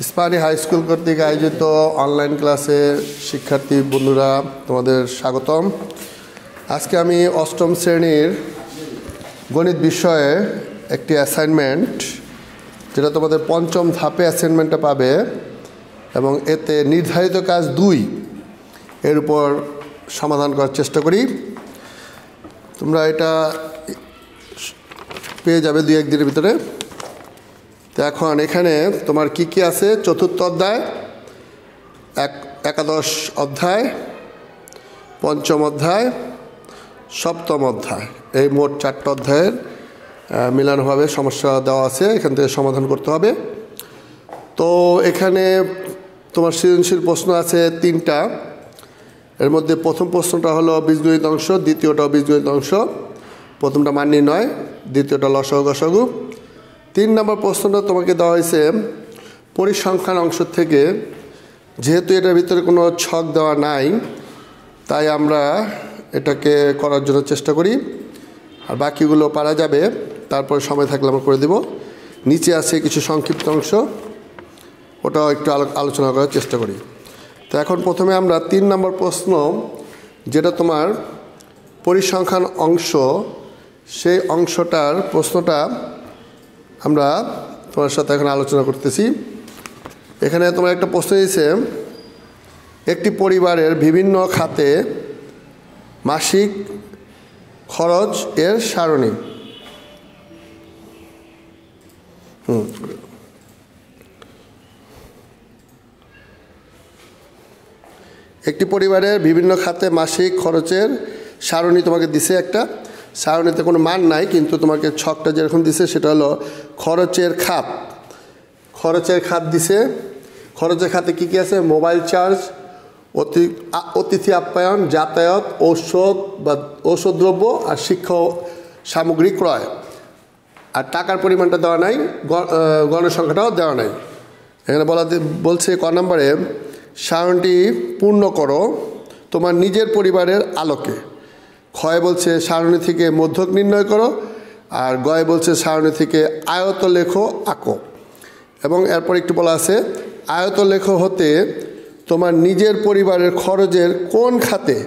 Ispahani high school কর্তৃক আয়োজিত online ক্লাসে শিক্ষার্থী বন্ধুরা তোমাদের স্বাগতম। আজকে আমি অষ্টম শ্রেণীর গণিত বিষয়ে একটি অ্যাসাইনমেন্ট, যেটা তোমাদের পঞ্চম ধাপে অ্যাসাইনমেন্টটা পাবে এবং এতে নির্ধারিত কাজ 2 এর উপর সমাধান করার চেষ্টা করি। তোমরা এটা পেয়ে যাবে 2-1 দিনের ভিতরে। তো এখন এখানে তোমার কি কি আছে: চতুর্থ অধ্যায়, একাদশ অধ্যায়, পঞ্চম অধ্যায়, সপ্তম অধ্যায়, এই মোট 4টা অধ্যায়ের মিলানভাবে সমস্যা দেওয়া আছে, এখান থেকে সমাধান করতে হবে। তো এখানে তোমার সৃজনশীল প্রশ্ন আছে 3টা। এর মধ্যে প্রথম প্রশ্নটা হলো বীজগণিত অংশ, দ্বিতীয়টাও বীজগণিত অংশ। প্রথমটা মান নির্ণয়, দ্বিতীয়টা লসাগু গসাগু। 3 নম্বর প্রশ্নটা তোমাকে দেওয়া হয়েছে পরিসংখ্যান অংশ থেকে। যেহেতু এটার ভিতরে কোনো ছক দেওয়া নাই, তাই আমরা এটাকে করার জন্য চেষ্টা করি, আর বাকিগুলো পারা যাবে, তারপর সময় থাকলে আমরা করে দেব। নিচে আছে কিছু সংক্ষিপ্ত অংশ, ওটাও একটু আলোচনা করার চেষ্টা করি। তো এখন প্রথমে আমরা 3 নম্বর প্রশ্ন, যেটা তোমার পরিসংখ্যান অংশ, সেই অংশটার প্রশ্নটা আমরা তোমার সাথে এখন আলোচনা করতেছি। এখানে তোমার একটা প্রশ্ন দিয়েছে, একটি পরিবারের বিভিন্ন খাতে মাসিক খরচ এর সারণী। একটি পরিবারের বিভিন্ন খাতে মাসিক খরচের সারণী তোমাকে দিছে। একটা সারণীতে কোনো মান নাই, কিন্তু তোমাকে ছকটা যেরকম দিছে সেটা হলো খরচের খাত। খরচের খাত দিছে। খরচের খাতে কী কী আছে: মোবাইল চার্জ, অতিথি আপ্যায়ন, যাতায়াত, ঔষধ বা ঔষধদ্রব্য আর শিক্ষা সামগ্রী ক্রয়। আর টাকার পরিমাণটা দেওয়া নাই, গণসংখ্যাটাও দেওয়া নাই। এখানে বলছে ক নম্বরে, সারণীটি পূর্ণ করো তোমার নিজের পরিবারের আলোকে। ক্ষয় বলছে সারণী থেকে মধ্যক নির্ণয় করো, আর গয় বলছে সারণী থেকে আয়ত লেখো আঁকো। এবং এরপর একটু বলা আছে, আয়ত লেখো হতে তোমার নিজের পরিবারের খরচের কোন খাতে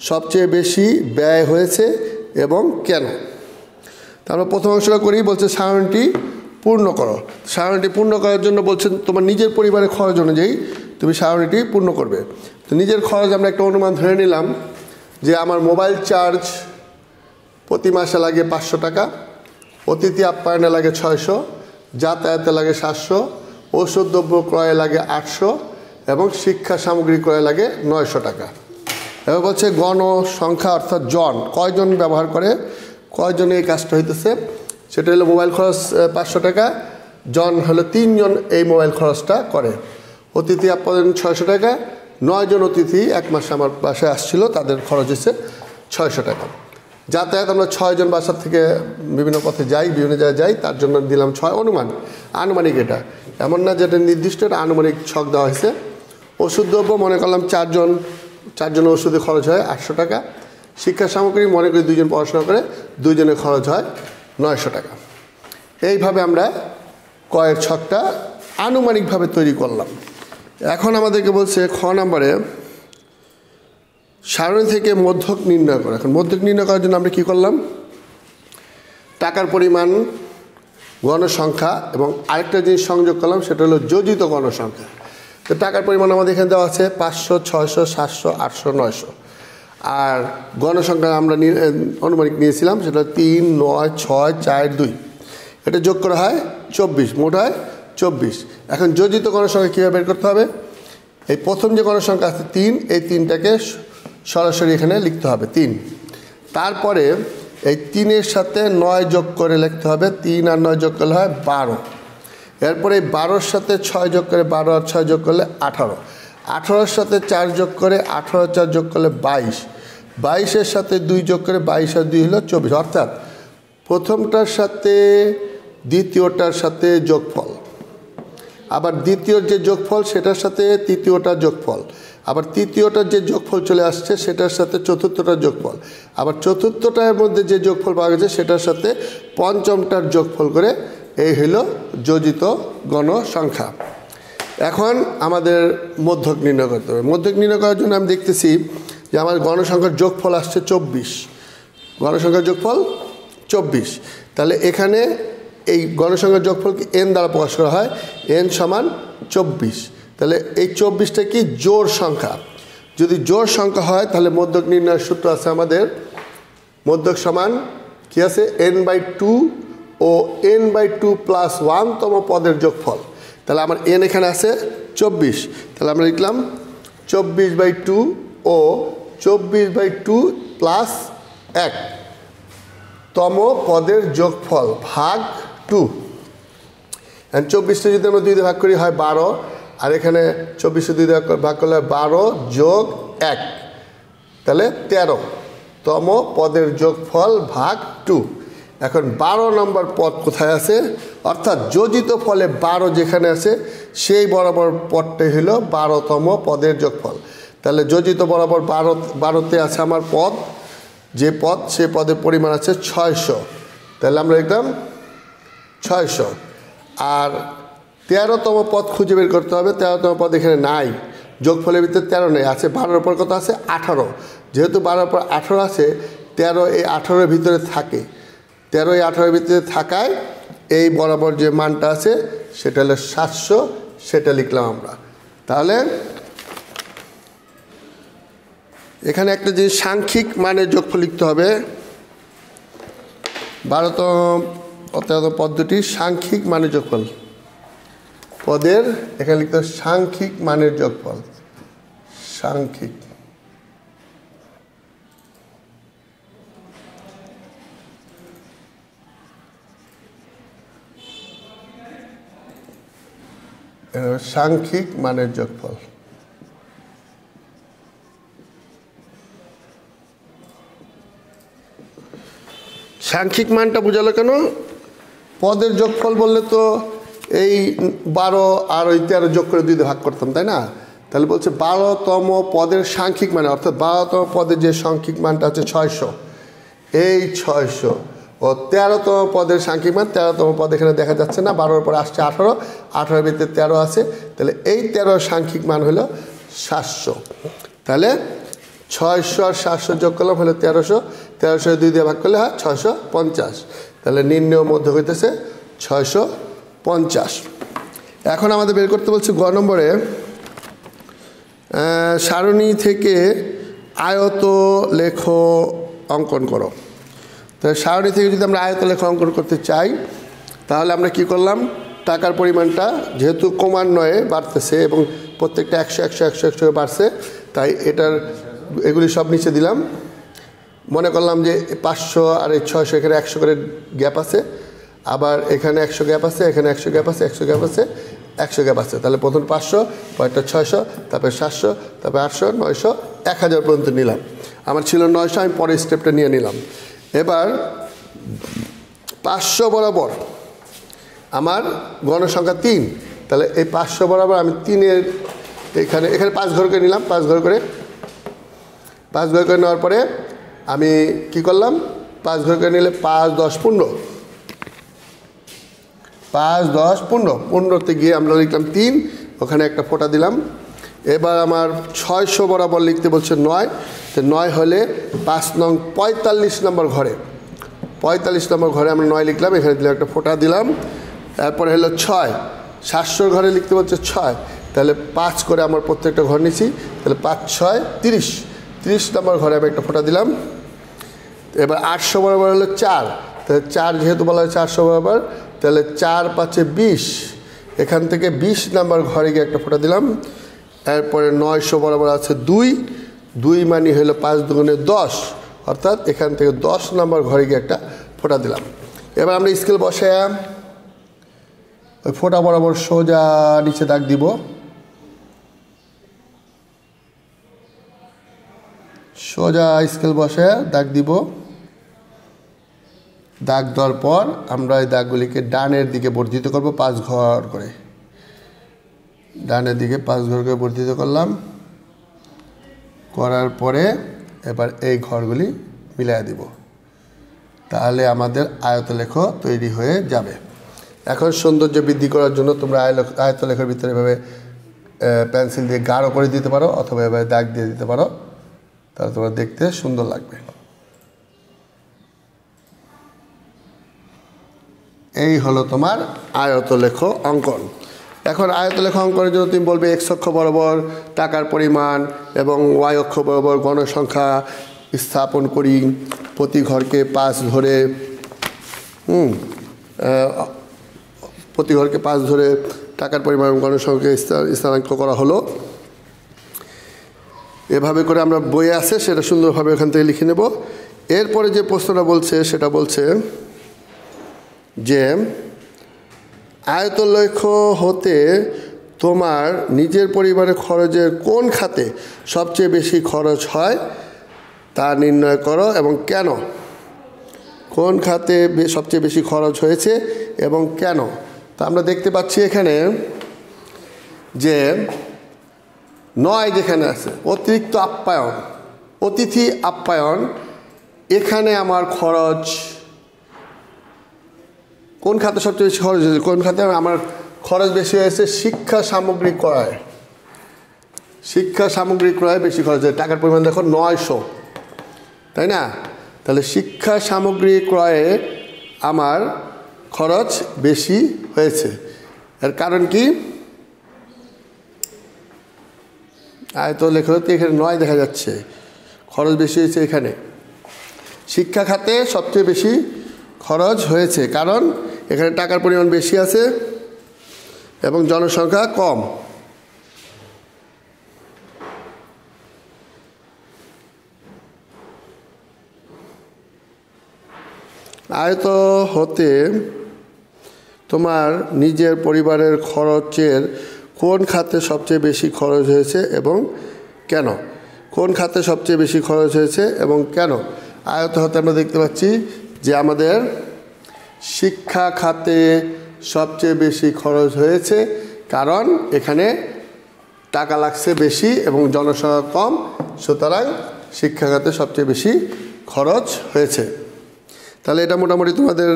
সবচেয়ে বেশি ব্যয় হয়েছে এবং কেন। তারপর প্রথম অংশটা করি, বলছে সারণীটি পূর্ণ করো। সারণীটি পূর্ণ করার জন্য বলছেন তোমার নিজের পরিবারের খরচ অনুযায়ী তুমি সারণীটি পূর্ণ করবে। তো নিজের খরচ আমরা একটা অনুমান ধরে নিলাম যে আমার মোবাইল চার্জ প্রতি মাসে লাগে 500 টাকা, অতিথি আপ্যায়নে লাগে 600, যাতায়াতে লাগে 700, ঔষধদ্রব্য ক্রয়ে লাগে 800 এবং শিক্ষা সামগ্রী ক্রয়ে লাগে 900 টাকা। এবার বলছে গণসংখ্যা অর্থাৎ জন, কয়জন ব্যবহার করে, কয়জনে এই কাজটা হইতেছে, সেটা হলো মোবাইল খরচ 500 টাকা, জন হলো 3 জন এই মোবাইল খরচটা করে। অতিথি আপ্যায়ন 600 টাকা, 9 জন অতিথি 1 মাসে আমার বাসায় আসছিল, তাদের খরচ হচ্ছে 600 টাকা। যাতায়াত আমরা 6 জন বাসার থেকে বিভিন্ন পথে যাই, বিভিন্ন জায়গায় যাই, তার জন্য দিলাম 6। আনুমানিক, এটা এমন না যেটা নির্দিষ্ট, এটা আনুমানিক ছক দেওয়া হয়েছে। ওষুধদ্রব্য মনে করলাম 4 জন ওষুধে খরচ হয় 800 টাকা। শিক্ষা সামগ্রী মনে করি 2 জন পড়াশোনা করে, 2 জনের খরচ হয় 900 টাকা। এইভাবে আমরা কয়ের ছকটা আনুমানিকভাবে তৈরি করলাম। এখন আমাদেরকে বলছে খ নম্বরে, সারণী থেকে মধ্যক নির্ণয় করো। এখন মধ্যক নির্ণয় করার জন্য আমরা কী করলাম, টাকার পরিমাণ, গণসংখ্যা এবং আরেকটা জিনিস সংযোগ করলাম, সেটা হলো যোজিত গণসংখ্যা। তো টাকার পরিমাণ আমাদের এখানে দেওয়া আছে 500, 600, 700, 800, 900। আর গণসংখ্যা আমরা অনুমানিক নিয়েছিলাম, সেটা 3, 9, 6, 4, 2। এটা যোগ করা হয় 24, মোট হয় 24। এখন যোজিত গণসংখ্যা কীভাবে বের করতে হবে, এই প্রথম যে গণসংখ্যা আছে 3, এই 3টাকে সরাসরি এখানে লিখতে হবে 3। তারপরে এই 3-এর সাথে 9 যোগ করে লিখতে হবে, 3 আর 9 যোগ করলে হয় 12। এরপরে এই 12-র সাথে 6 যোগ করে, 12 আর 6 যোগ করলে 18। 18-র সাথে 4 যোগ করে, 18 আর 4 যোগ করলে 22। 22-এর সাথে 2 যোগ করে, 22 আর 2 হলো 24। অর্থাৎ প্রথমটার সাথে দ্বিতীয়টার সাথে যোগফল, আবার দ্বিতীয়র যে যোগফল সেটার সাথে তৃতীয়টার যোগফল, আবার তৃতীয়টার যে যোগফল চলে আসছে সেটার সাথে চতুর্থটার যোগফল, আবার চতুর্থটার মধ্যে যে যোগফল পাওয়া গেছে সেটার সাথে পঞ্চমটার যোগফল করে এই হলো যোজিত গণসংখ্যা। এখন আমাদের মধ্যক নির্ণয় করতে হবে। মধ্যক নির্ণয় করার জন্য আমি দেখতেছি যে আমার গণসংখ্যার যোগফল আসছে 24, গণসংখ্যার যোগফল 24। তাহলে এখানে এই গণসংখ্যার যোগফলকে n দ্বারা প্রকাশ করা হয়, n সমান 24। তাহলে এই 24টা কি জোড় সংখ্যা, যদি জোড় সংখ্যা হয় তাহলে মধ্যক নির্ণয়ের সূত্র আছে আমাদের, মধ্যক সমান কি আছে n/2 ও n/2 প্লাস 1তম পদের যোগফল। তাহলে আমার n এখানে আছে 24, তাহলে আমরা লিখলাম 24/2 ও 24/2 প্লাস 1 তম পদের যোগফল ভাগ 2। 24টা যদি আমরা 2 দিয়ে ভাগ করি হয় 12, আর এখানে 24 2 দিয়ে ভাগ করলে 12 যোগ 1, তাহলে 13তম পদের যোগফল ভাগ 2। এখন 12 নম্বর পদ কোথায় আছে, অর্থাৎ যোজিত ফলে 12 যেখানে আছে সেই বরাবর পদটাই হলো 12তম পদের যোগফল। তাহলে যোজিত বরাবর 12তে আছে আমার পদ, যে পদ সে পদের পরিমাণ আছে 600, তাহলে আমরা লিখলাম 600। আর 13তম পদ খুঁজে বের করতে হবে, 13তম পদ এখানে নাই, যোগফলের ভিতরে 13 নেই, আছে 12-এর পর কত আছে 18, যেহেতু 12-এর পর 18 আছে 13 এই 18-এর ভিতরে থাকে, 13 এই 18-এর ভিতরে থাকায় এই বরাবর যে মানটা আছে সেটা হলো 700, সেটা লিখলাম আমরা। তাহলে এখানে একটা যে সাংখ্যিক মানের যোগফল লিখতে হবে, 12তম পদ্ধতি সাংখ্যিক মানের যোগফল পদের, এখানে লিখতে হবে সাংখ্যিক মানের যোগফল, সাংখ্যিক সাংখ্যিক মানের যোগফল। সাংখ্যিক মানটা বোঝালো কেন, পদের যোগফল বললে তো এই 12 আর ওই 13 যোগ করে 2 দিয়ে ভাগ করতাম, তাই না? তাহলে বলছে 12তম পদের সাংখ্যিক মানে, অর্থাৎ 12তম পদের যে সাংখ্যিক মানটা হচ্ছে 600, এই 600 ও 13তম পদের সাংখ্যিক মান, 13তম পদ এখানে দেখা যাচ্ছে না, 12-এর পরে আসছে 18, 18-এর ভিতরে 13 আছে, তাহলে এই 13 সাংখ্যিক মান হলো 700। তাহলে 600 আর 700 যোগ করলাম হলো 1300, 1300 2 দিয়ে ভাগ করলে হয় 650, তাহলে নির্ণয় মধ্যক হইতেছে 650। এখন আমাদের বের করতে বলছে গ নম্বরে সারণী থেকে আয়ত লেখ অঙ্কন করো। তো সারণী থেকে যদি আমরা আয়ত লেখ অঙ্কন করতে চাই তাহলে আমরা কি করলাম, টাকার পরিমাণটা যেহেতু ক্রমান্বয়ে বাড়তেছে এবং প্রত্যেকটা 100 100 100 100 বাড়ছে, তাই এগুলি সব নিচে দিলাম। মনে করলাম যে 500 আর এই 600 এখানে 100 করে গ্যাপ আছে, আবার এখানে 100 গ্যাপ আছে, এখানে 100 গ্যাপ আছে, 100 গ্যাপ আছে, 100 গ্যাপ আছে, তাহলে প্রথম 500, পরেরটা 600, তারপরে 700, তারপরে 800, 900, 1000 পর্যন্ত নিলাম। আমার ছিল 900, আমি পরের স্টেপটা নিয়ে নিলাম। এবার 500 বরাবর আমার গণসংখ্যা 3, তাহলে এই 500 বরাবর আমি 3-এর এখানে 5 ঘর করে নিলাম, 5 ঘর করে নেওয়ার পরে আমি কি করলাম, 5 ঘর করে নিলে 5 10 15, 5 10 15, 15তে গিয়ে আমরা লিখলাম 3, ওখানে একটা ফোঁটা দিলাম। এবার আমার 600 বরাবর লিখতে বলছে 9, তো 9 হলে 5 নং 45 নম্বর ঘরে, 45 নম্বর ঘরে আমরা 9 লিখলাম, এখানে দিলাম একটা ফোঁটা দিলাম। তারপরে হলো 6, 700 ঘরে লিখতে বলছে 6, তাহলে 5 করে আমার প্রত্যেকটা ঘর নিছি, তাহলে 5 6 30, 30 নম্বর ঘরে আমি একটা ফোঁটা দিলাম। এবার 800 বরাবর হলো 4, তাহলে 4 যেহেতু বলা হয় 400 বরাবর, তাহলে 4 5 20, এখান থেকে 20 নম্বর ঘরে গিয়ে একটা ফোঁটা দিলাম। এরপরে 900 বরাবর আছে 2, 2 মানে হলো 5 দুগুণে 10, অর্থাৎ এখান থেকে 10 নম্বর ঘরে গিয়ে একটা ফোঁটা দিলাম। এবার আমরা স্কেল বসায় ওই ফোঁটা বরাবর সোজা নিচে দাগ দিব, সোজা স্কেল বসায় দাগ দিব। দাগ দেওয়ার পর আমরা এই দাগগুলিকে ডানের দিকে বর্ধিত করব 5 ঘর করে, ডানের দিকে 5 ঘর করে বর্ধিত করলাম। করার পরে এবার এই ঘরগুলি মিলাই দিব, তাহলে আমাদের আয়তলেখ তৈরি হয়ে যাবে। এখন সৌন্দর্য বৃদ্ধি করার জন্য তোমরা আয়তলেখের ভিতরে এভাবে পেন্সিল দিয়ে গাঢ় করে দিতে পারো অথবা এভাবে দাগ দিয়ে দিতে পারো, তাহলে তোমার দেখতে সুন্দর লাগবে। এই হলো তোমার আয়তলেখ অঙ্কন। এখন আয়তলেখ অঙ্কনের জন্য তুমি বলবে এক্স অক্ষ বরাবর টাকার পরিমাণ এবং ওয়াই অক্ষ বরাবর গণসংখ্যা স্থাপন করি, প্রতি ঘরকে 5 ধরে প্রতি ঘরকে 5 ধরে টাকার পরিমাণ গণসংখ্যা স্থানাঙ্ক করা হলো। এভাবে করে আমরা বইয়ে আছে সেটা সুন্দরভাবে এখান থেকে লিখে নেব। এরপরে যে প্রশ্নটা বলছে সেটা বলছে যে আয়তলেখ হতে তোমার নিজের পরিবারের খরচের কোন খাতে সবচেয়ে বেশি খরচ হয় তা নির্ণয় করো এবং কেন। কোন খাতে সবচেয়ে বেশি খরচ হয়েছে এবং কেন। তা আমরা দেখতে পাচ্ছি এখানে যে 9 যেখানে আছে অতিরিক্ত আপ্যায়ন, অতিথি আপ্যায়ন, এখানে আমার খরচ কোন খাতে সবচেয়ে বেশি খরচ হয়েছে, কোন খাতে আমার খরচ বেশি হয়েছে, শিক্ষা সামগ্রী ক্রয়। শিক্ষা সামগ্রী ক্রয় বেশি খরচ হয়েছে, টাকার পরিমাণ দেখো 900, তাই না। তাহলে শিক্ষা সামগ্রী ক্রয়ে আমার খরচ বেশি হয়েছে। এর কারণ কি, আয়তলেখতে এখানে 9 দেখা যাচ্ছে, খরচ বেশি হয়েছে এখানে। শিক্ষা খাতে সবচেয়ে বেশি খরচ হয়েছে কারণ এখানে টাকার পরিমাণ বেশি আছে এবং জনসংখ্যা কম। আয়ত হতে তোমার নিজের পরিবারের খরচের কোন খাতে সবচেয়ে বেশি খরচ হয়েছে এবং কেন। কোন খাতে সবচেয়ে বেশি খরচ হয়েছে এবং কেন। আয়ত হতে আমরা দেখতে পাচ্ছি যে আমাদের শিক্ষা খাতে সবচেয়ে বেশি খরচ হয়েছে কারণ এখানে টাকা লাগছে বেশি এবং জনসংখ্যা কম, সুতরাং শিক্ষা খাতে সবচেয়ে বেশি খরচ হয়েছে। তাহলে এটা মোটামুটি তোমাদের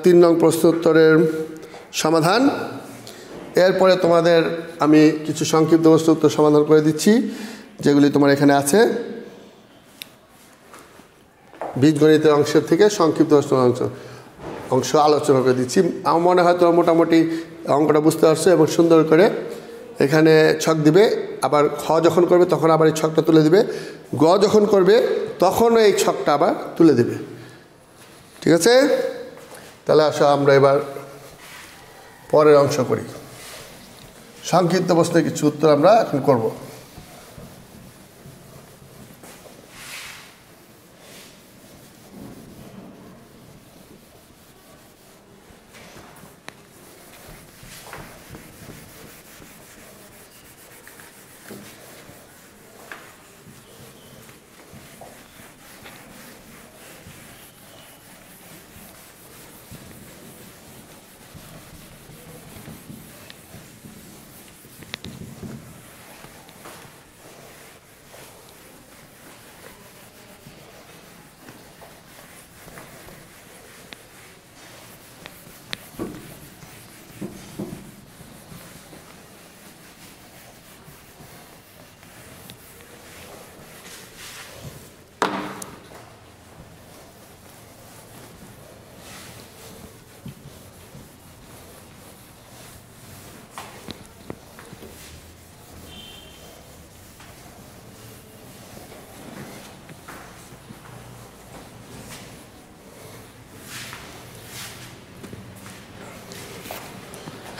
3 নং প্রশ্ন উত্তরের সমাধান। এরপরে তোমাদের আমি কিছু সংক্ষিপ্ত প্রশ্ন উত্তর সমাধান করে দিচ্ছি যেগুলি তোমার এখানে আছে। বীজগণিতের অংশের থেকে সংক্ষিপ্ত অংশ আলোচনা করে দিচ্ছি। আমার মনে হয় তোমরা মোটামুটি অঙ্কটা বুঝতে পারছো এবং সুন্দর করে এখানে ছক দিবে, আবার খ যখন করবে তখন আবার এই ছকটা তুলে দিবে, গ যখন করবে তখন এই ছকটা আবার তুলে দিবে। ঠিক আছে, তাহলে আসো আমরা এবার পরের অংশ করি। সংক্ষিপ্ত প্রশ্নের কিছু উত্তর আমরা এখন করব।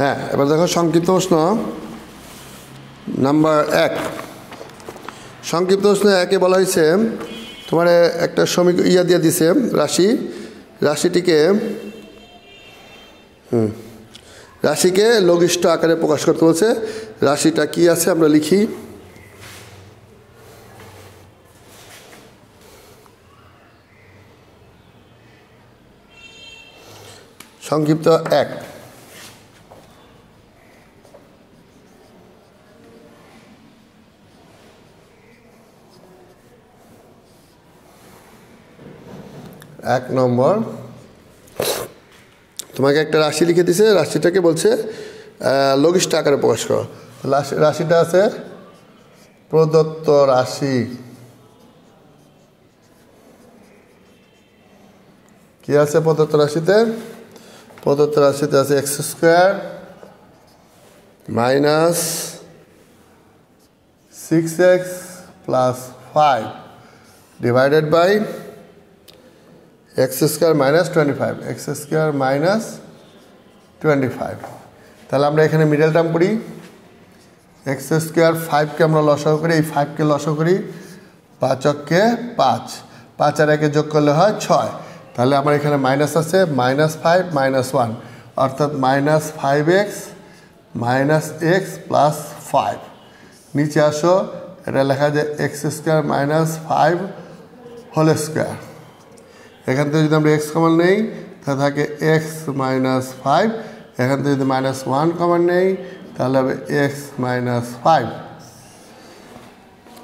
হ্যাঁ, এবার দেখো সংক্ষিপ্ত প্রশ্ন নাম্বার 1। সংক্ষিপ্ত প্রশ্ন 1-এ বলা হয়েছে তোমার একটা ইয়া দিয়ে দিছে রাশিকে লঘিষ্ঠ আকারে প্রকাশ করতে বলছে। রাশিটা কি আছে আমরা লিখি। সংক্ষিপ্ত 1। এক নম্বর তোমাকে একটা রাশি লিখে দিছে, রাশিটাকে বলছে লঘিষ্ঠ আকারে প্রকাশ করো। রাশিটা আছে প্রদত্ত রাশি, কি আছে প্রদত্ত রাশিতে? প্রদত্ত রাশিতে আছে X square minus 6x plus 5 divided by X square minus 25, X square minus 25। তাহলে আমরা এখানে মিডল টার্ম করি, এক্স স্কোয়ার 5কে আমরা লসাগু করি, এই 5কে লসাগু করি, 5 × 5, 5 আর 1 যোগ করলে হয় 6। তাহলে আমার এখানে মাইনাস আছে, -5 -1 অর্থাৎ -5x মাইনাস এক্স প্লাস 5। নিচে আসো, এটা লেখা যায় X square minus 5 whole square. এখান থেকে যদি আমরা এক্স কমন নেই তাহলে থাকে এক্স মাইনাস 5, এখান থেকে যদি -1 কমন নেই তাহলে হবে এক্স মাইনাস 5।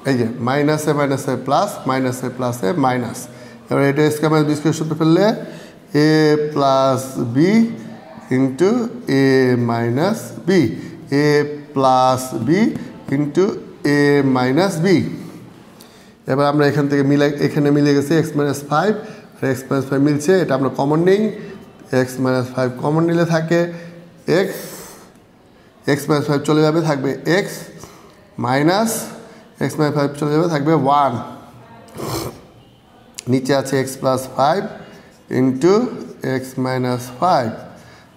এই যে মাইনাসে মাইনাসে প্লাস, মাইনাসে প্লাসে মাইনাস। এবার এটা স্কোয়ার মাইনাস বি স্কোয়ার সূত্র ফেললে এ প্লাস বি ইন্টু এ মাইনাস বি, এ প্লাস বি ইন্টু এ মাইনাস বি। এবার আমরা এখান থেকে এখানে মিলে গেছে এক্স মাইনাস 5 আর এক্স মাইনাস 5 মিলছে, এটা আমরা কমন নেই, এক্স মাইনাস 5 কমন নিলে থাকে এক্স মাইনাস 5 চলে যাবে, থাকবে এক্স মাইনাস এক্স মাইনাস 5 চলে যাবে, থাকবে 1। নিচে আছে x plus 5 into x minus 5।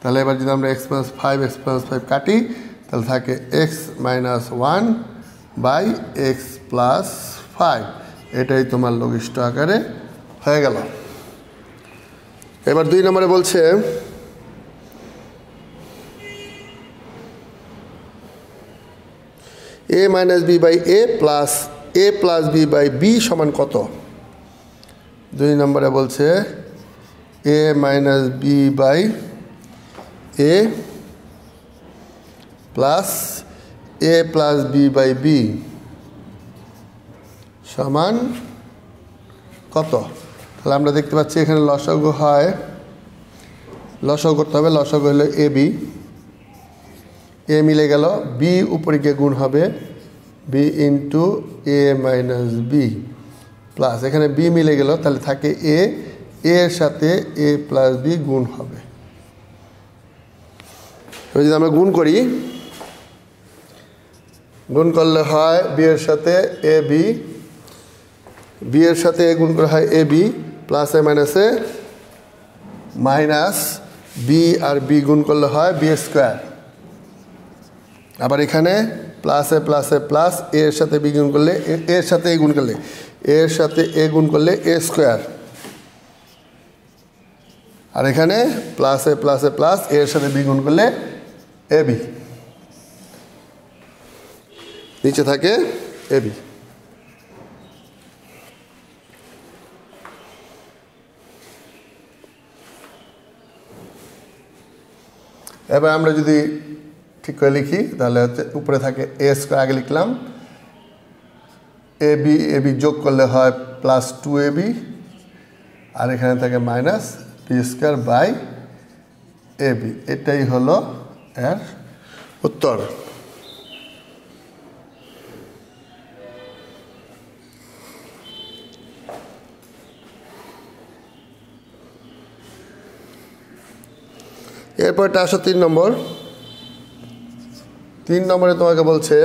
তাহলে এবার যদি আমরা এক্স প্লাস 5 কাটি তাহলে থাকে X minus 1 by X plus 5। এটাই তোমার লঘিষ্ঠ আকারে হয়ে গেল। এবার 2 নম্বরে বলছে a minus B by A plus B by B সমান কত? 2 নম্বরে বলছে a minus B by A plus B by B সমান কত? তাহলে আমরা দেখতে পাচ্ছি এখানে লসাগু হয়, লসাগু করতে হবে, লসাগু হলো এ বি, এ মিলে গেল, বি উপরে গিয়ে গুণ হবে বি ইন্টু এ মাইনাস বি প্লাস, এখানে বি মিলে গেল, তাহলে থাকে এর সাথে এ প্লাস বি গুণ হবে। এবার যদি আমরা গুণ করি, গুণ করলে হয় বি এর সাথে এ বি, বি এর সাথে এ গুণ করা হয় এ বি প্লাসে মাইনাসে মাইনাস বি আর বি গুণ করলে হয় বি স্কোয়ার। আবার এখানে প্লাসে প্লাসে প্লাস, এর সাথে বি গুণ করলে এর সাথে এ গুণ করলে এর সাথে এ গুণ করলে এ স্কোয়ার, আর এখানে প্লাসে প্লাসে প্লাস, এর সাথে বি গুণ করলে এ বি, নিচে থাকে এ বি। এবার আমরা যদি ঠিক করে লিখি তাহলে হচ্ছে উপরে থাকে এ স্কোয়ার, আগে লিখলাম এ বি যোগ করলে হয় প্লাস 2ab, আর এখানে থাকে minus B square by A B. এটাই হলো এর উত্তর। এরপরটা আসো 3 নম্বর। 3 নম্বরে তোমাকে বলছে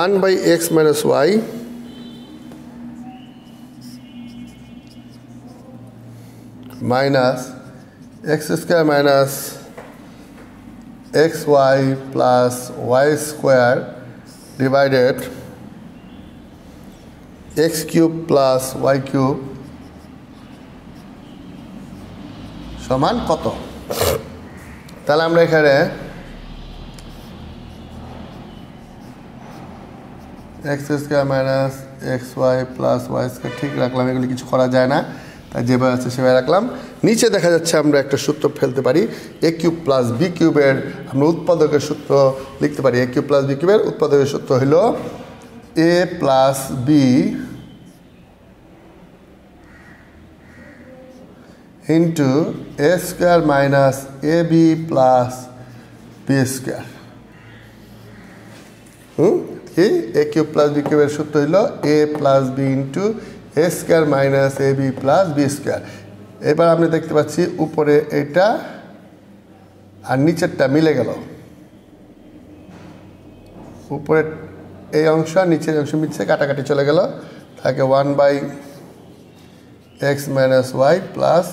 1 by X minus Y minus X square minus X Y plus Y square divided X cube plus Y cube সমান কত? তাহলে আমরা এখানে X square minus X Y plus Y square ঠিক রাখলাম, এগুলি কিছু করা যায় না, তাই যেভাবে আছে সেভাবে রাখলাম। নিচে দেখা যাচ্ছে আমরা একটা সূত্র ফেলতে পারি, এ কিউব প্লাস বি কিউবের আমরা উৎপাদকের সূত্র লিখতে পারি। এ কিউব প্লাস বি কিউবের উৎপাদকের সূত্র হলো এ plus B into A square minus A B plus B square. কি এ কিউব প্লাস বি কিউবের সূত্র হইল এ plus B into A square minus A B plus B square. এবার আমরা দেখতে পাচ্ছি উপরে এটা আর নিচেরটা মিলে গেল, উপরে এই অংশ আর নিচের অংশ মিলছে, কাটাকাটি চলে গেল, থাকে 1/x minus Y plus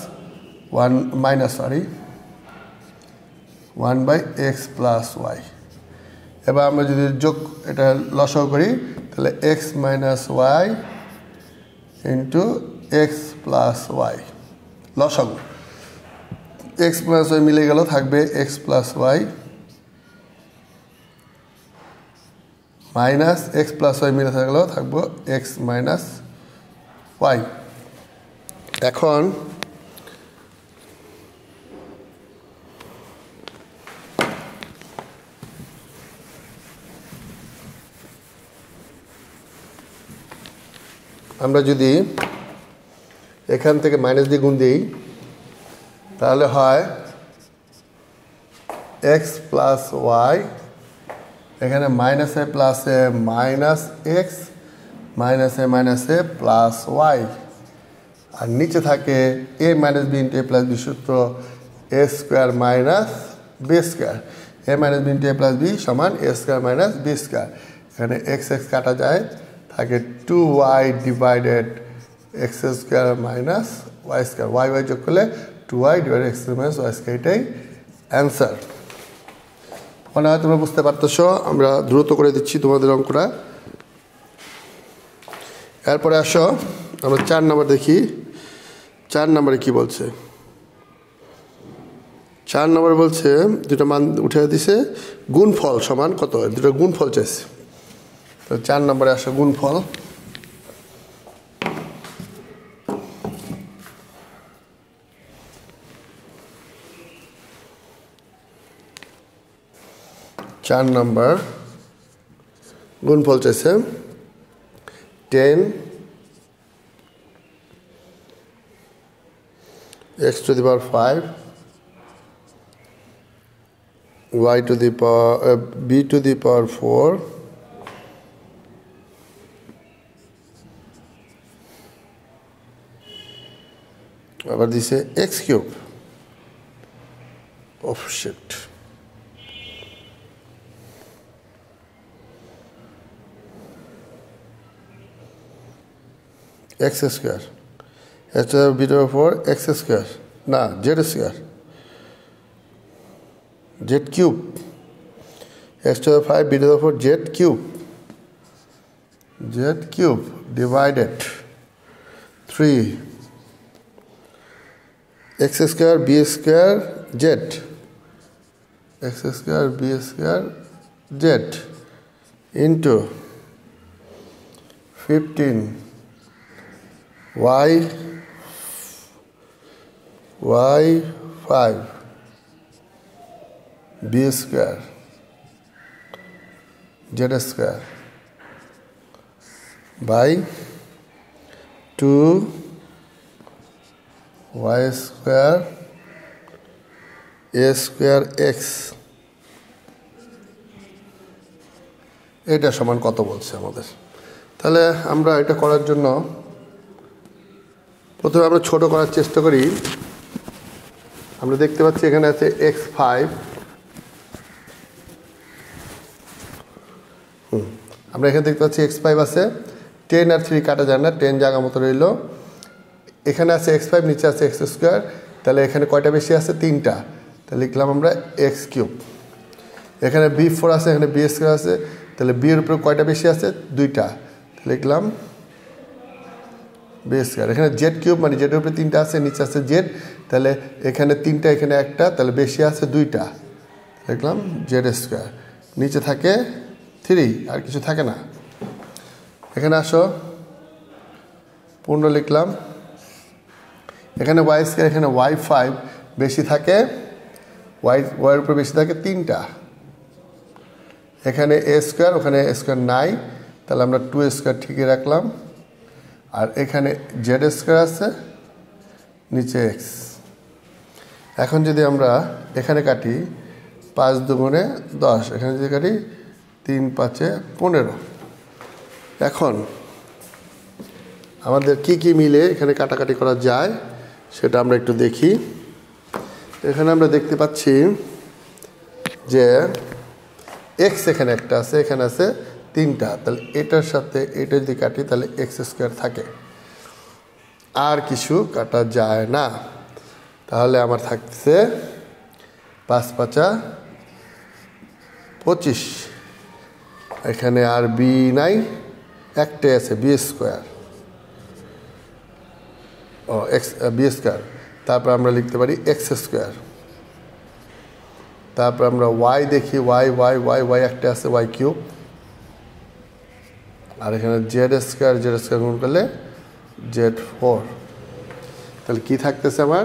1/x plus Y. এবার আমরা যদি যোগ এটা লসাগু করি তাহলে x minus Y into X plus Y, লসাগু x প্লাস ওয়াই মিলে গেল, থাকবে x plus Y minus X plus Y মিলে থাকলেও থাকবো এক্স মাইনাস ওয়াই। এখন আমরা যদি এখান থেকে মাইনাস দিয়ে গুণ দিই তাহলে হয় এক্স প্লাস ওয়াই, এখানে মাইনাসে প্লাসে মাইনাস এক্স মাইনাসে প্লাস ওয়াই, আর নিচে থাকে A minus B into A plus B সূত্র A square minus B square, A minus B into A plus B সমান A square minus B square. এখানে এক্স এক্স কাটা যায়, থাকে 2y divided X square minus Y square, Y Y যোগ করলে 2y divided X minus Y square, এটাই answer. মনে হয় তোমরা বুঝতে পারতেছ, আমরা দ্রুত করে দিচ্ছি তোমাদের অঙ্কটা। এরপরে আসো আমরা 4 নম্বর দেখি, 4 নম্বরে কি বলছে। 4 নম্বর বলছে দুটো মান উঠে দিছে, গুণফল সমান কত, দুটো গুণফল চাইছে। তো 4 নম্বরে আসো গুণফল। চার নম্বর গুণফল চাইছে 10 x to the power 5 y to the power b to the power 4 আবার দিছে x cube. Oh shit, x square x to the b to the power 4 x square না z square, z cube, x to the 5 b to the 4 z cube divided 3 x square b square z, x square b square z into 15 y 5 b square z square by 2 y square a square x, এটা সমান কত বলছে আমাদের। তাহলে আমরা এটা করার জন্য প্রথমে আমরা ছোট করার চেষ্টা করি। আমরা দেখতে পাচ্ছি এখানে আছে x5, আমরা এখানে দেখতে পাচ্ছি x5 আছে, 10 আর 3 কাটা যায় না, 10 জায়গা মতো রইল। এখানে আছে x5, নিচে আছে x স্কোয়ার, তাহলে এখানে কয়টা বেশি আছে, 3টা, তাহলে লিখলাম আমরা x কিউব। এখানে b4 আছে, এখানে b স্কোয়ার আছে, তাহলে b এর উপরে কয়টা বেশি আছে, 2টা, লিখলাম b স্কোয়ার। এখানে z কিউব মানে z এর উপরে 3টা আছে, নিচে আছে z, তাহলে এখানে 3টা এখানে একটা, তাহলে বেশি আছে 2টা, লিখলাম z স্কোয়ার। নিচে থাকে 3, আর কিছু থাকে না। এখানে আসো পূর্ণ লিখলাম, এখানে y স্কোয়ার, এখানে y5 বেশি থাকে, y এর উপরে বেশি থাকে 3টা, এখানে a স্কোয়ার, ওখানে a স্কোয়ার নাই, তাহলে আমরা 2 স্কোয়ার ঠিকই রাখলাম। আর এখানে z স্কোয়ার আছে, নিচে x। এখন যদি আমরা এখানে কাটি 5 দুগুণে 10, এখানে যদি কাটি 3 5 15। এখন আমাদের কি মিলে এখানে কাটাকাটি করা যায় সেটা আমরা একটু দেখি। এখানে আমরা দেখতে পাচ্ছি যে x এখানে একটা আছে, এখানে আছে 3টা, তাহলে এটার সাথে এটা যদি কাটি তাহলে x² থাকে, আর কিছু কাটা যায় না। তাহলে আমার থাকছে 5 5 25। এখানে আর b নাই, একটাই আছে b²। ও b²। তারপর আমরা লিখতে পারি x²। তারপর আমরা y দেখি, y একটা আছে y³। আর এখানে z² গুণ করলে z4। তাহলে কি থাকতেছে আমার?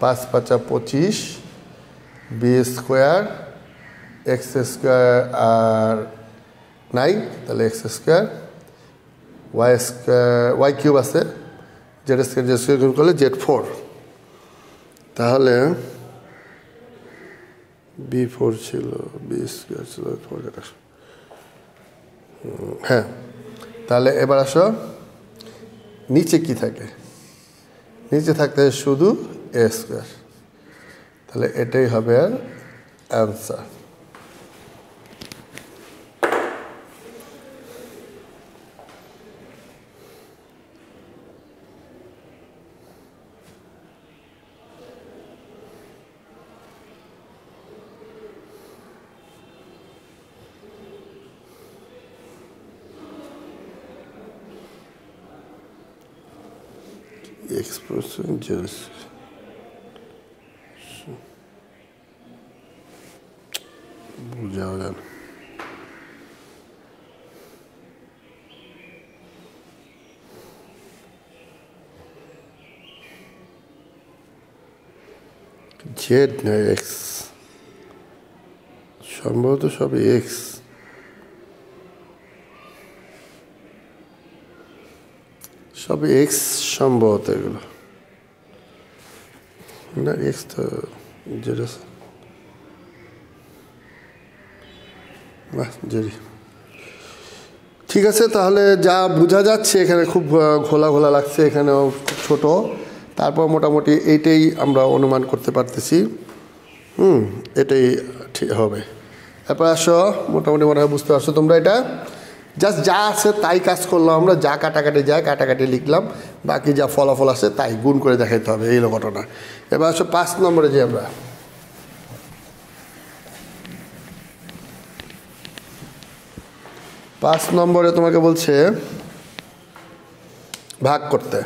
5 5 25, b² x² আর নাই, তাহলে x², y³ আছে, z² গুণ করলে z4। তাহলে b4 ছিল, b² ছিল 4। হ্যাঁ, তাহলে এবার আসো নিচে কি থাকে? নিচে থাকতে শুধু a²। তাহলে এটাই হবে অ্যান্সার। x% বুঝাও যান। জেড না এক্স, সম্ভবত সব এক্স। সব এক্স সম্ভবত, এগুলো না এক্স তো যেটা জেরি। ঠিক আছে, তাহলে যা বোঝা যাচ্ছে এখানে খুব ঘোলা ঘোলা লাগছে, এখানেও খুব ছোট। তারপর মোটামুটি এইটাই আমরা অনুমান করতে পারতেছি। এটাই ঠিক হবে। তারপর আসো, মোটামুটি মনে হয় বুঝতে পারছো তোমরা। এটা জাস্ট যা আছে তাই কাজ করলাম আমরা, যা কাটাকাটি যায় কাটাকাটি লিখলাম, বাকি যা ফলাফল আছে তাই গুণ করে দেখাইতে হবে, এই ঘটনা। এবার আসো 5 নম্বরে যে আমরা 5 নম্বরে তোমাকে বলছে ভাগ করতে।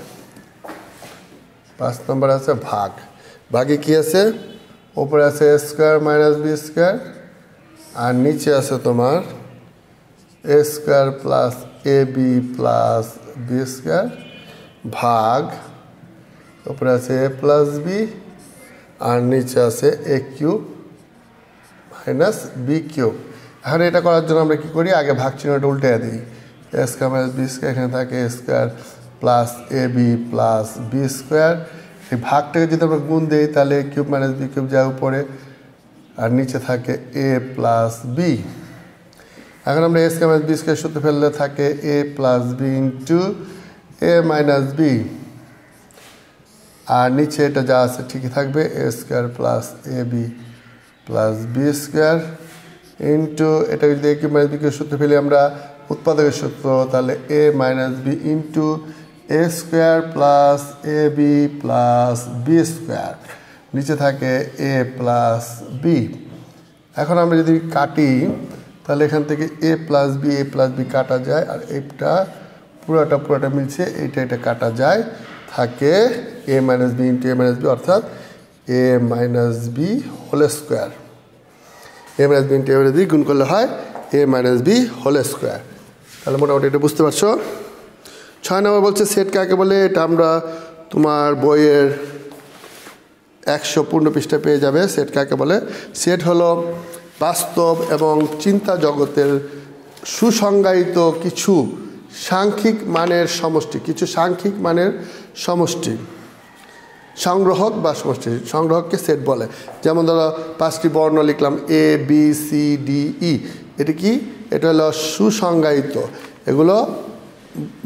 5 নম্বরে আছে ভাগ। ভাগে কি আছে? উপরে আছে a² - b², আর নিচে আছে তোমার a² + ab + b² ভাগ, উপরে আছে a + b, আর নিচে আছে a³ - b³। এখন এটা করার জন্য আমরা কি করি? আগে ভাগ চিহ্নটা উল্টে দিই। a² - b², এখানে থাকে a² + ab + b²। এই ভাগটাকে যদি আমরা গুণ দিই তাহলে a³ - b³ যায় উপরে, আর নিচে থাকে a + b। এখন আমরা a² - b² সূত্র ফেললে থাকে a + b * a - b, আর নিচে এটা যা আছে ঠিকই থাকবে, a² + ab + b² ইন্টু এটা যদি a³ - b³ সূত্র ফেলি আমরা উৎপাদকের সূত্র, তাহলে a - b into a² + ab + b², নিচে থাকে a + b। এখন আমরা যদি কাটি তাহলে এখান থেকে a + b কাটা যায়, আর এটা পুরোটা মিলছে, এটা কাটা যায়, থাকে a - b into a - b, অর্থাৎ a - b whole square. a - b into a - b গুণ করলে হয় a - b হোল স্কোয়ার। তাহলে মোটামুটি এটা বুঝতে পারছো। 6 নম্বর বলছে সেট কাকে বলে? এটা আমরা তোমার বইয়ের 100 পৃষ্ঠা পেয়ে যাবে। সেট কাকে বলে? সেট হলো বাস্তব এবং চিন্তা জগতের সুসংজ্ঞায়িত কিছু সাংখ্যিক মানের সমষ্টি, সংগ্রহক বা সমষ্টি। সংগ্রহককে সেট বলে। যেমন ধরো 5টি বর্ণ লিখলাম, a b c d e, এটি কি? এটা হলো সুসংজ্ঞায়িত। এগুলো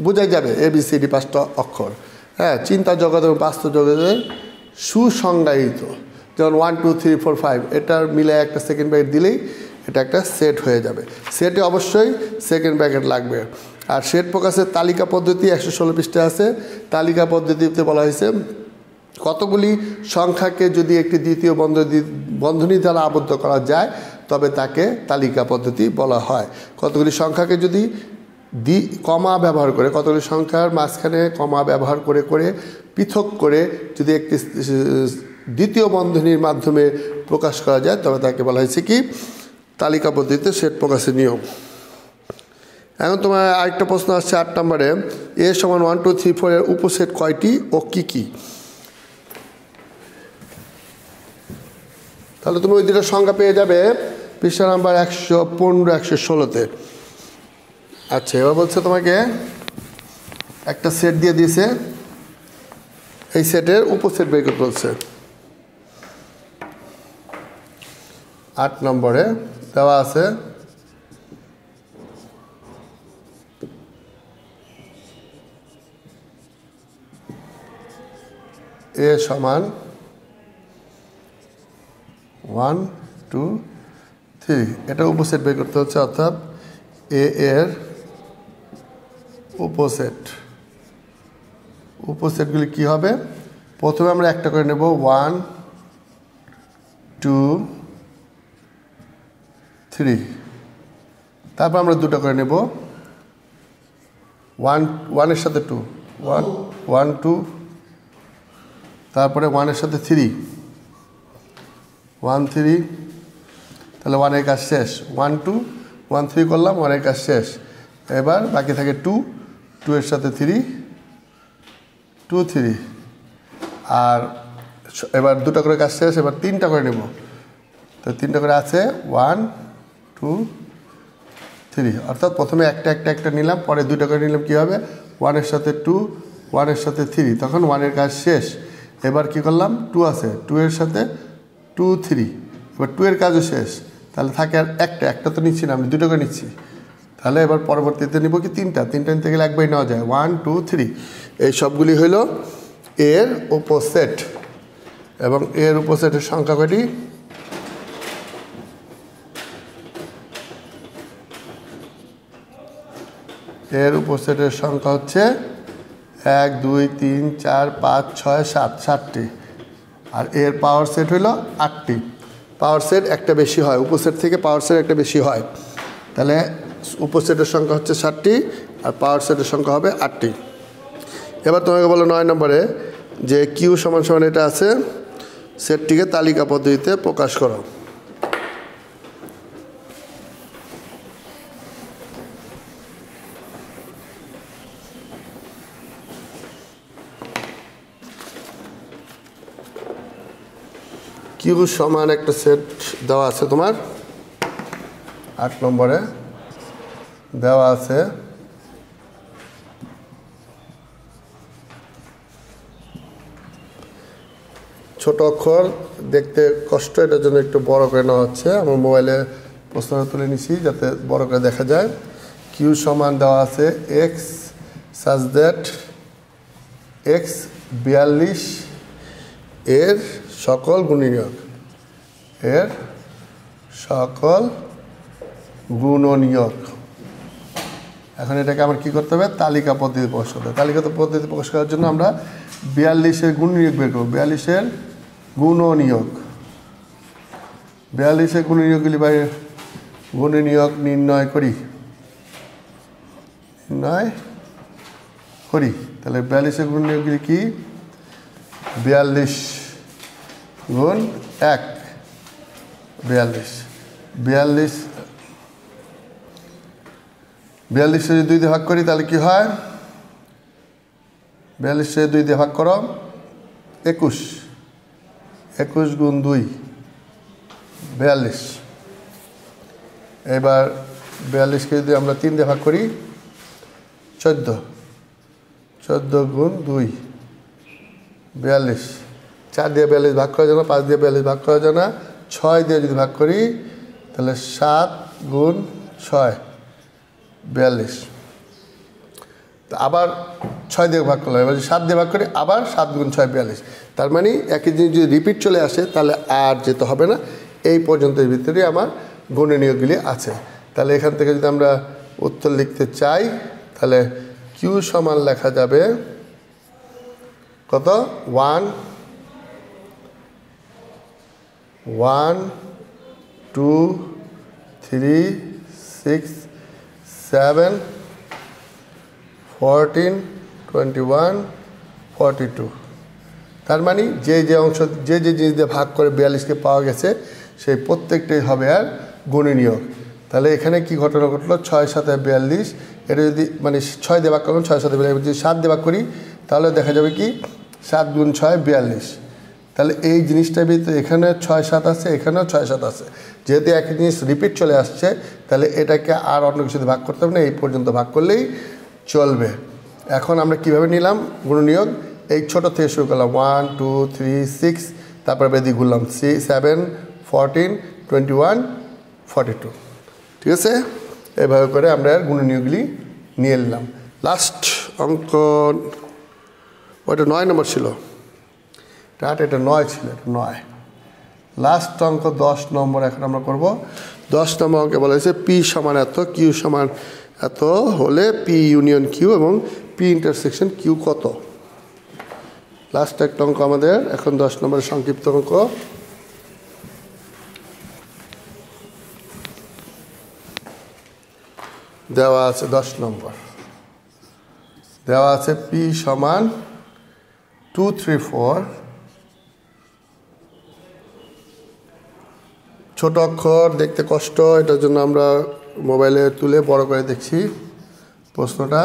বোঝাই যাবে ABCD 5টা অক্ষর। হ্যাঁ, চিন্তা জগৎ এবং বাস্তব জগতের সুসংজ্ঞায়িত। যেমন 1 2 3 4 5 এটার মিলে একটা সেকেন্ড ব্র্যাকেট দিলেই এটা একটা সেট হয়ে যাবে। সেটে অবশ্যই সেকেন্ড ব্র্যাকেট লাগবে। আর সেট প্রকাশের তালিকা পদ্ধতি 116 পৃষ্ঠা আছে। তালিকা পদ্ধতিতে বলা হয়েছে কতগুলি সংখ্যাকে যদি একটি দ্বিতীয় বন্ধনী দ্বারা আবদ্ধ করা যায় তবে তাকে তালিকা পদ্ধতি বলা হয়। কতগুলি সংখ্যাকে যদি কমা ব্যবহার করে, কতগুলি সংখ্যার মাঝখানে কমা ব্যবহার করে করে পৃথক করে যদি একটি দ্বিতীয় বন্ধনীর মাধ্যমে প্রকাশ করা যায় তবে তাকে বলা হয়েছে কি? তালিকা পদ্ধতিতে সেট প্রকাশের নিয়ম। এখন তোমার আরেকটা প্রশ্ন আসছে 8 নম্বরে, A সমান 1 2 3 4 এর উপসেট কয়টি ও কি কি? তাহলে তুমি ওই দুটো সংখ্যা পেয়ে যাবে পৃষ্ঠা নাম্বার 115 116-তে। আচ্ছা, এবার বলছে তোমাকে একটা সেট দিয়ে দিয়েছে, এই সেটের উপসেট বের করতে বলছে। 8 নম্বরে দেওয়া আছে A সমান 1 2 3, এটা উপসেট বের করতে হচ্ছে, অর্থাৎ A এর উপসেটগুলি কি হবে? প্রথমে আমরা একটা করে নেব 1 2 3, তারপর আমরা দুটো করে নেব 1 এর সাথে 2 1 2, তারপরে 1 এর সাথে 3 1 3, তাহলে 1 এর কাজ শেষ। 1 2 1 3 করলাম, 1 এর কাজ শেষ। এবার বাকি থাকে 2 2 এর সাথে 3 2 3, আর এবার দুটো করে কাজ শেষ। এবার 3টা করে নেব, তো 3টা করে আছে 1 2 3, অর্থাৎ প্রথমে একটা নিলাম, পরে 2টা করে নিলাম। কী হবে? 1 এর সাথে 2 1 এর সাথে 3, তখন 1 এর কাজ শেষ। এবার কি করলাম? 2 আছে, 2 এর সাথে 2 3, এবার 2 এর কাজও শেষ। তাহলে থাকে আর একটা তো নিচ্ছি না, আমি 2টো করে নিচ্ছি। তাহলে এবার পরবর্তীতে নিব কি? 3টা নিতে গেলে একবারই নেওয়া যায়। 1 2 3, এই সবগুলি হইল এর উপসেট। এবং এর উপসেটের সংখ্যা কয়টি? এর উপসেটের সংখ্যা হচ্ছে 1 2 3 4 5 6 7, 7টি। আর এর পাওয়ার সেট হইল 8টি। পাওয়ার সেট একটা বেশি হয়, উপসেট থেকে পাওয়ার সেট একটা বেশি হয়। তাহলে উপসেটের সংখ্যা হচ্ছে 7টি আর পাওয়ার সেটের সংখ্যা হবে 8টি। এবার তোমাকে বলো 9 নম্বরে যে কিউ সমান সমান এটা আছে, সেটটিকে তালিকা পদ্ধতিতে প্রকাশ করো। কিউ সমান একটা সেট দেওয়া আছে তোমার 8 নম্বরে দেওয়া আছে ছোট অক্ষর, দেখতে কষ্ট, এটার জন্য একটু বড় করে নেওয়া হচ্ছে। আমার মোবাইলে প্রশ্নটা তুলে নিছি যাতে বড় করে দেখা যায়। কিউ সমান দেওয়া আছে এক্স সাজ দ্যাট এক্স 42 এর সকল গুণনীয়ক, এর সকল গুণনীয়ক। এখন এটাকে আমার কী করতে হবে? তালিকা পদ্ধতি প্রকাশ করতে হবে। তালিকা পদ্ধতি প্রকাশ করার জন্য আমরা 42-এর গুণনীয়ক বের করব। 42-এর গুণনীয়ক, 42-এর গুণনীয়কগুলি গুণনীয়ক নির্ণয় করি। তাহলে 42-এর গুণনীয়কগুলি কি? 42 গুণ 1 42, 42 যদি 2 দিয়ে ভাগ করি তাহলে কি হয়? 42 2 দিয়ে ভাগ করো 21, 21 গুণ 2 42। এবার 42-কে যদি আমরা 3 দিয়ে ভাগ করি 14, 14 গুণ 2 42। 4 দিয়ে 42 ভাগ করা যায় না, 5 দিয়ে 42 ভাগ করা যায় না, 6 দিয়ে যদি ভাগ করি তাহলে 7 গুণ 6 42 আবার 6 দিয়ে ভাগ করলাম, এবার 7 দিয়ে ভাগ করি, আবার 7 গুণ 6 42। তার মানে একই জিনিস যদি রিপিট চলে আসে তাহলে আর যেতে হবে না, এই পর্যন্তের ভিতরে আমার গুণনীয়কগুলি আছে। তাহলে এখান থেকে যদি আমরা উত্তর লিখতে চাই তাহলে কিউ সমান লেখা যাবে কত 1 1 2 3 6 7 14 21 42। তার মানে যে অংশ যে জিনিস দিয়ে ভাগ করে 42কে পাওয়া গেছে সেই প্রত্যেকটাই হবে আর গুণনীয়ক। তাহলে এখানে কি ঘটনা ঘটলো, 6 7 42, এটা যদি মানে 6 দিয়ে ভাগ করলাম 6 7 42, যদি 7 দিয়ে ভাগ করি তাহলে দেখা যাবে কি 7 গুণ 6 42। তাহলে এই জিনিসটার ভিতরে এখানে 6 7 আছে, এখানেও 6 7 আছে, যেহেতু একই জিনিস রিপিট চলে আসছে তাহলে এটাকে আর অন্য কিছুতে ভাগ করতে হবে না, এই পর্যন্ত ভাগ করলেই চলবে। এখন আমরা কিভাবে নিলাম গুণনীয়ক, এই ছোট থেকে শুরু করলাম 1 2 3 6, তারপরে বেদি ঘুরলাম 7 14 21 42। ঠিক আছে, এইভাবে করে আমরা গুণনীয়কগুলি নিয়ে নিলাম। লাস্ট অঙ্ক ওইটা 9 নম্বর ছিল, এটা 9 ছিল, এটা 9। লাস্ট অঙ্ক 10 নম্বর এখন আমরা করব। 10 নম্বর অঙ্কে বলা হয়েছে পি সমান এত, কিউ সমান এত হলে পি ইউনিয়ন কিউ এবং পি ইন্টারসেকশন কিউ কত। লাস্ট একটা অঙ্ক আমাদের এখন 10 নম্বরের সংক্ষিপ্ত অঙ্ক। দেওয়া আছে 10 নম্বর, দেওয়া আছে পি সমান 2 3 4, ছোট অক্ষর দেখতে কষ্ট, এটার জন্য আমরা মোবাইলে তুলে বড় করে দেখছি প্রশ্নটা।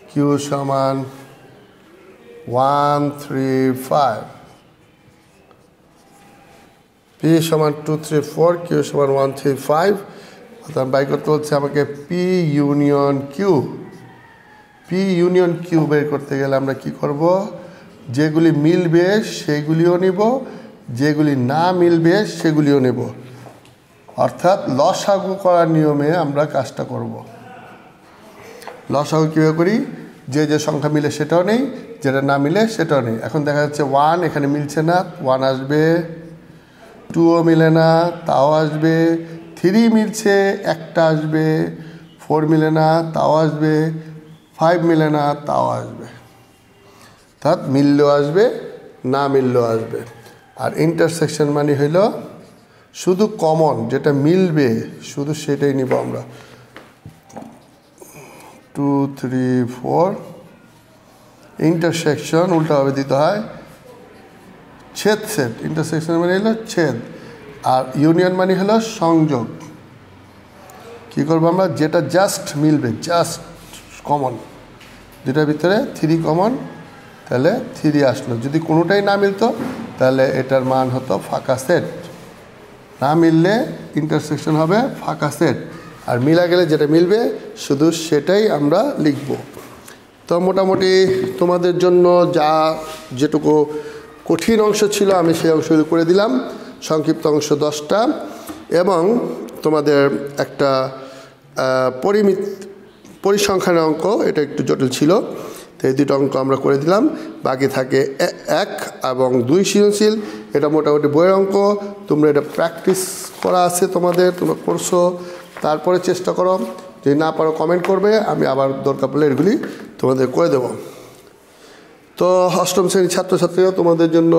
কিউ সমান 1 3 5, পি সমান 2 3 4, কিউ সমান 1 3 5। অর্থাৎ বাই করতে হচ্ছে আমাকে P union Q. P union Q বের করতে গেলে আমরা কি করব, যেগুলি মিলবে সেগুলিও নিব, যেগুলি না মিলবে সেগুলিও নেব। অর্থাৎ লসাগু করার নিয়মে আমরা কাজটা করব। লসাগু কীভাবে করি, যে সংখ্যা মিলে সেটাও নেই, যেটা না মিলে সেটাও নেই। এখন দেখা যাচ্ছে 1 এখানে মিলছে না, 1 আসবে, 2ও মিলে না, তাও আসবে, 3 মিলছে, একটা আসবে, 4 মিলে না, তাও আসবে, 5 মিলে না, তাও আসবে। অর্থাৎ মিললেও আসবে, না মিললেও আসবে। আর ইন্টারসেকশন মানে হইল শুধু কমন যেটা মিলবে শুধু সেটাই নিব আমরা। 2 3 4, ইন্টারসেকশন উল্টাভাবে দিতে হয় ছেদ সেট। ইন্টারসেকশন মানে হলো ছেদ, আর ইউনিয়ন মানে হলো সংযোগ। কি করবো আমরা, যেটা জাস্ট মিলবে, জাস্ট কমন, যেটার ভিতরে 3 কমন, তাহলে 3 আসলো। যদি কোনোটাই না মিলতো তাহলে এটার মান হতো ফাঁকা সেট। না মিললে ইন্টারসেকশন হবে ফাঁকা সেট, আর মিলা গেলে যেটা মিলবে শুধু সেটাই আমরা লিখব। তো মোটামুটি তোমাদের জন্য যেটুকু কঠিন অংশ ছিল আমি সেই অংশগুলো করে দিলাম, সংক্ষিপ্ত অংশ 10টা, এবং তোমাদের একটা পরিসংখ্যানের অঙ্ক, এটা একটু জটিল ছিল, তো এই 2টা অঙ্ক আমরা করে দিলাম। বাকি থাকে 1 এবং 2 সৃজনশীল, এটা মোটামুটি বইয়ের অঙ্ক। তোমরা এটা প্র্যাকটিস করা আছে তোমাদের, তোমরা করছো, তারপরে চেষ্টা করো, যদি না পারো কমেন্ট করবে, আমি আবার দরকার পড়লে এগুলি তোমাদের করে দেব। তো 8ম শ্রেণীর ছাত্রছাত্রীরা, তোমাদের জন্য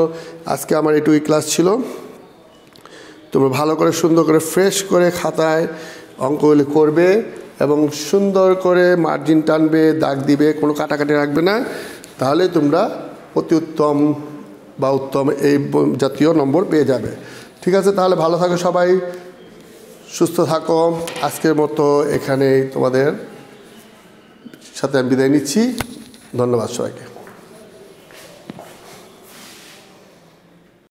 আজকে আমার এটুকুই ক্লাস ছিল। তোমরা ভালো করে সুন্দর করে ফ্রেশ করে খাতায় অঙ্কগুলি করবে এবং সুন্দর করে মার্জিন টানবে, দাগ দিবে, কোনো কাটাকাটি রাখবে না, তাহলে তোমরা অতি উত্তম বা উত্তম এই জাতীয় নম্বর পেয়ে যাবে। ঠিক আছে, তাহলে ভালো থাকো সবাই, সুস্থ থাকো। আজকের মতো এখানেই তোমাদের সাথে আমি বিদায় নিচ্ছি। ধন্যবাদ সবাইকে।